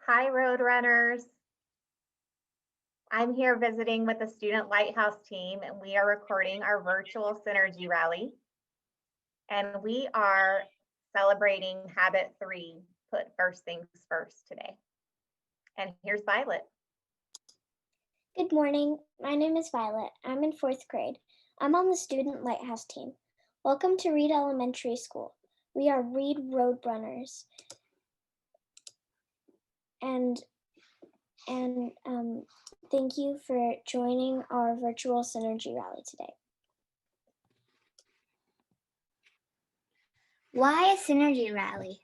Hi, Roadrunners. I'm here visiting with the Student Lighthouse team, and we are recording our virtual Synergy Rally. And we are celebrating Habit 3, put first things first today. And here's Violet. Good morning. My name is Violet. I'm in 4th grade. I'm on the Student Lighthouse team. Welcome to Reed Elementary School. We are Reed Roadrunners. And thank you for joining our virtual Synergy Rally today. Why a Synergy Rally?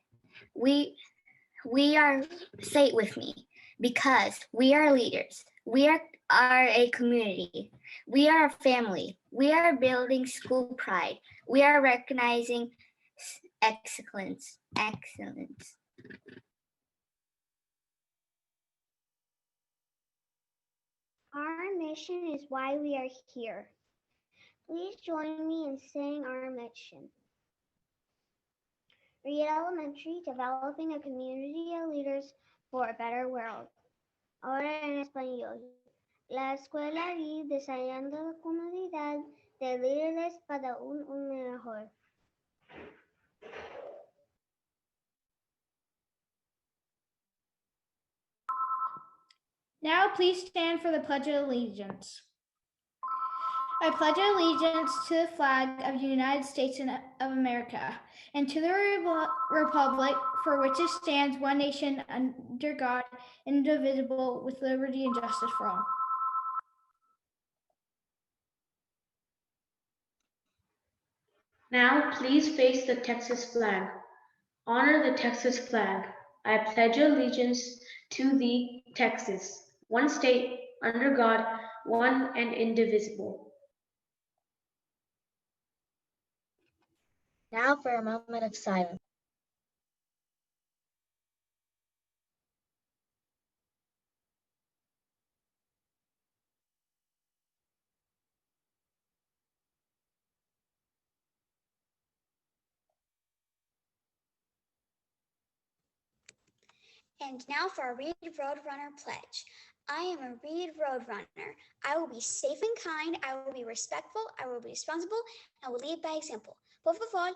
We are, say it with me, because we are leaders. We are a community. We are a family. We are building school pride. We are recognizing excellence. Our mission is why we are here. Please join me in saying our mission. Reed Elementary, developing a community of leaders for a better world. Ahora en español. La escuela Reed diseñando la comunidad de líderes para un mejor. Now please stand for the Pledge of Allegiance. I pledge allegiance to the flag of the United States of America and to the republic for which it stands, one nation under God, indivisible, with liberty and justice for all. Now please face the Texas flag. Honor the Texas flag. I pledge allegiance to the Texas, one state, under God, one and indivisible. Now for a moment of silence. And now for a Reed Roadrunner pledge. I am a Reed Roadrunner. I will be safe and kind. I will be respectful. I will be responsible. I will lead by example. Por favor,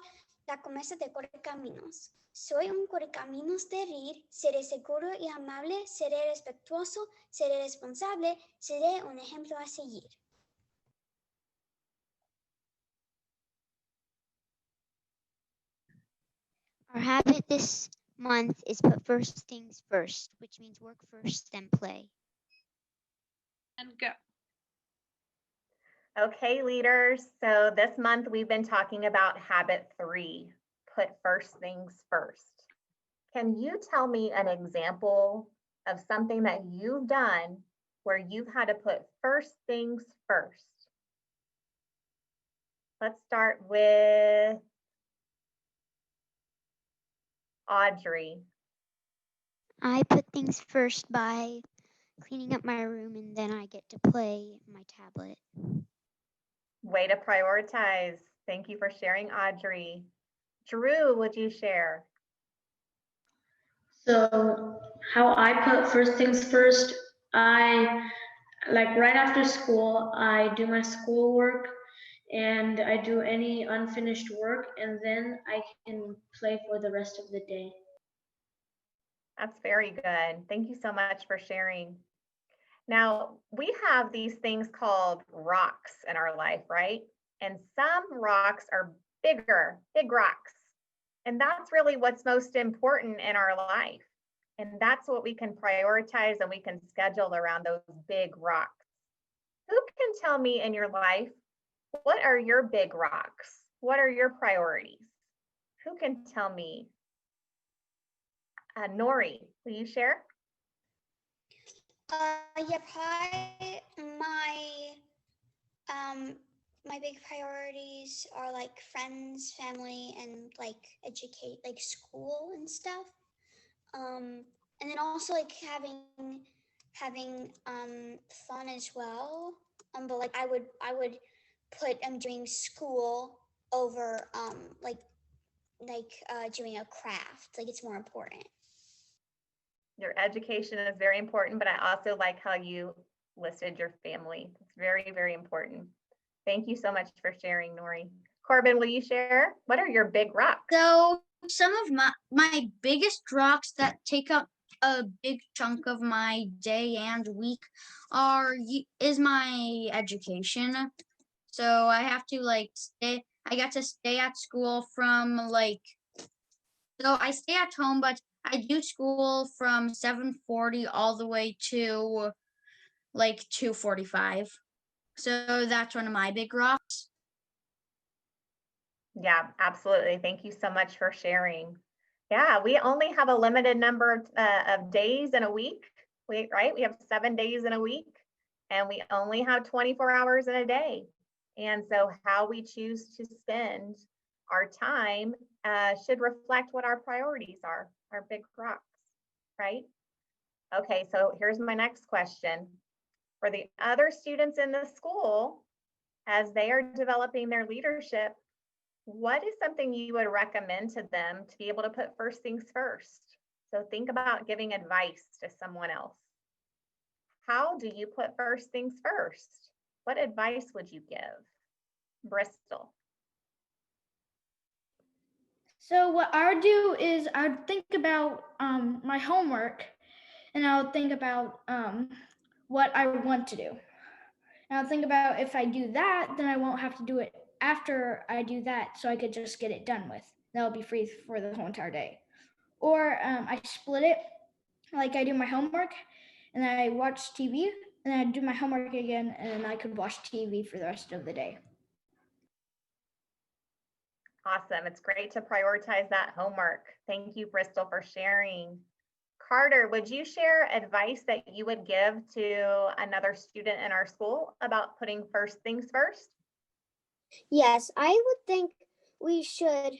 la promesa de Correcaminos. Soy un Correcaminos de Reed. Seré seguro y amable. Seré respetuoso. Seré responsable. Seré un ejemplo a seguir. Our habit this month is put first things first, which means work first, then play. And go. Okay, leaders. So this month we've been talking about Habit 3, put first things first. Can you tell me an example of something that you've done where you've had to put first things first? Let's start with Audrey. I put things first by cleaning up my room, and then I get to play my tablet. Way to prioritize. Thank you for sharing, Audrey. Drew, would you share? So how I put first things first, I like right after school, I do my schoolwork and I do any unfinished work, and then I can play for the rest of the day. That's very good. Thank you so much for sharing. Now, we have these things called rocks in our life, right? And some rocks are bigger, big rocks. And that's really what's most important in our life. And that's what we can prioritize and we can schedule around those big rocks. Who can tell me in your life, what are your big rocks? What are your priorities? Who can tell me? Nori, will you share? Yeah, probably my big priorities are like friends, family, and like educate, like school and stuff. And then also like having fun as well. But like I would put doing school over doing a craft. Like it's more important. Your education is very important, but I also like how you listed your family. It's very, very important. Thank you so much for sharing, Nori. Corbin, will you share? What are your big rocks? So some of my biggest rocks that take up a big chunk of my day and week is my education. So I have to I got to stay at school from so I stay at home, but I do school from 7:40 all the way to 2:45. So that's one of my big rocks. Yeah, absolutely. Thank you so much for sharing. Yeah, we only have a limited number of days in a week, right? We have 7 days in a week, and we only have 24 hours in a day. And so how we choose to spend our time should reflect what our priorities are, our big rocks, right? Okay, so here's my next question. For the other students in the school, as they are developing their leadership, what is something you would recommend to them to be able to put first things first? So think about giving advice to someone else. How do you put first things first? What advice would you give? Bristol. So what I would do is I would think about my homework, and I would think about what I want to do. And I'll think about if I do that, then I won't have to do it after I do that, so I could just get it done with. That'll be free for the whole entire day. Or I split it, like I do my homework, and then I watch TV, and then I do my homework again, and then I could watch TV for the rest of the day. Awesome. It's great to prioritize that homework. Thank you, Bristol, for sharing. Carter, would you share advice that you would give to another student in our school about putting first things first? Yes, I would think we should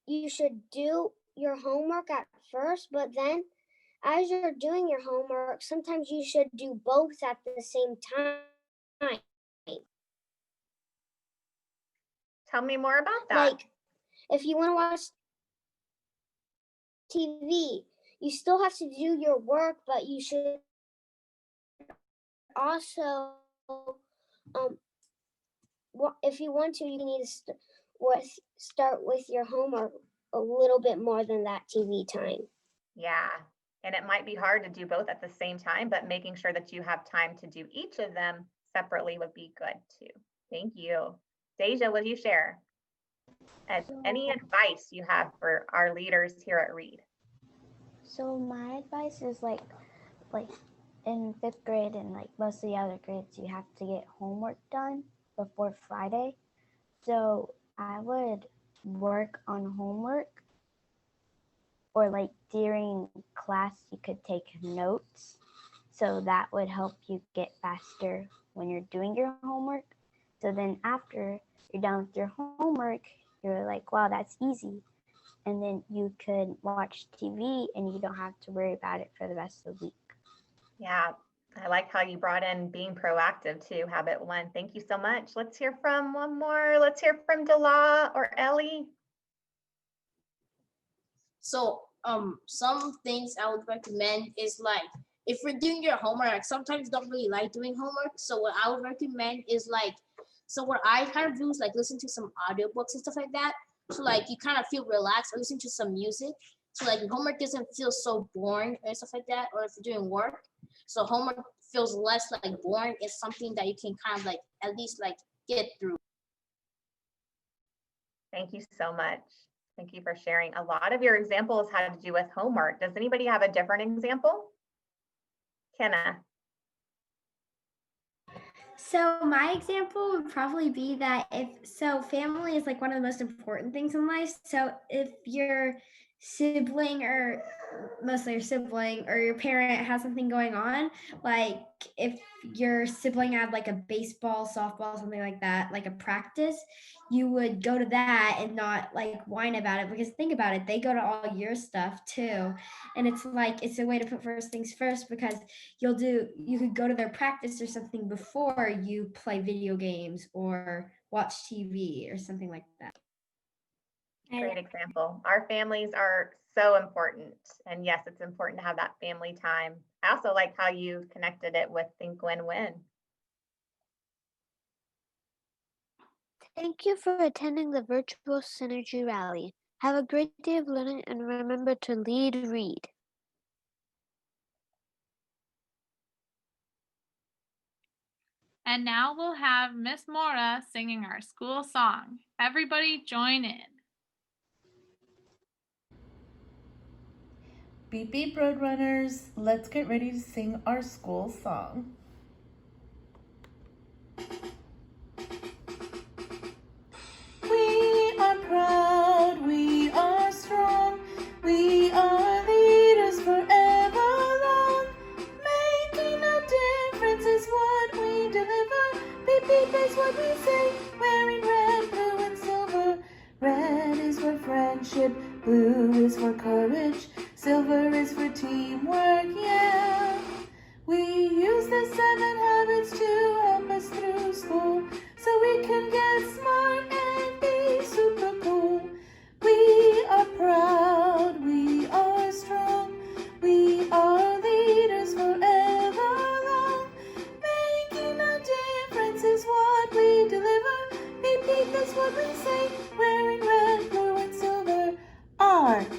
you should do your homework at first, but then as you're doing your homework, sometimes you should do both at the same time. Tell me more about that. Like if you want to watch TV, you still have to do your work, but you should also if you want to, you need to start with your homework a little bit more than that TV time. Yeah, and it might be hard to do both at the same time, but making sure that you have time to do each of them separately would be good too. Thank you. Deja, will you share any advice you have for our leaders here at Reed? So my advice is like in 5th grade and like most of the other grades, you have to get homework done before Friday. So I would work on homework, or like during class you could take notes, so that would help you get faster when you're doing your homework. So then after you're done with your homework, you're like, wow, that's easy. And then you could watch TV and you don't have to worry about it for the rest of the week. Yeah, I like how you brought in being proactive too, habit one. Thank you so much. Let's hear from one more. Let's hear from Dela or Ellie. So some things I would recommend is like, if you're doing your homework, like sometimes you don't really like doing homework. So what I would recommend is so what I kind of do is like listen to some audiobooks and stuff like that. So like you kind of feel relaxed, or listen to some music. So like your homework doesn't feel so boring and stuff like that. Or if you're doing work, so homework feels less like boring. It's something that you can kind of like at least like get through. Thank you so much. Thank you for sharing. A lot of your examples had to do with homework. Does anybody have a different example? Kenna. So my example would probably be that family is like one of the most important things in life. So if your sibling, or mostly your sibling or your parent, has something going on, like if your sibling had like a baseball, softball, something like that, like a practice, you would go to that and not like whine about it, because think about it, they go to all your stuff too. And it's like, it's a way to put first things first, because you could go to their practice or something before you play video games or watch TV or something like that. Great example. Our families are so important. And yes, it's important to have that family time. I also like how you connected it with Think Win-Win. Thank you for attending the virtual Synergy Rally. Have a great day of learning and remember to lead read. And now we'll have Miss Mora singing our school song. Everybody join in. Beep beep Roadrunners, let's get ready to sing our school song. We are proud, we are strong, we are leaders forever long. Making a difference is what we deliver. Beep beep is what we say, wearing red, blue, and silver. Red is for friendship, blue is for courage, silver is for teamwork, yeah. We use the 7 habits to help us through school, so we can get smart and be super cool. We are proud, we are strong, we are leaders forever long. Making a difference is what we deliver. Beep beep is what we say, wearing red, blue, and silver. R-E-E-D.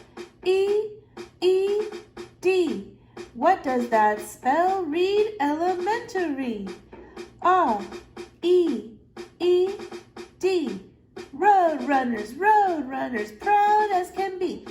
What does that spell? Read elementary. R-E-E-D. Road runners, proud as can be.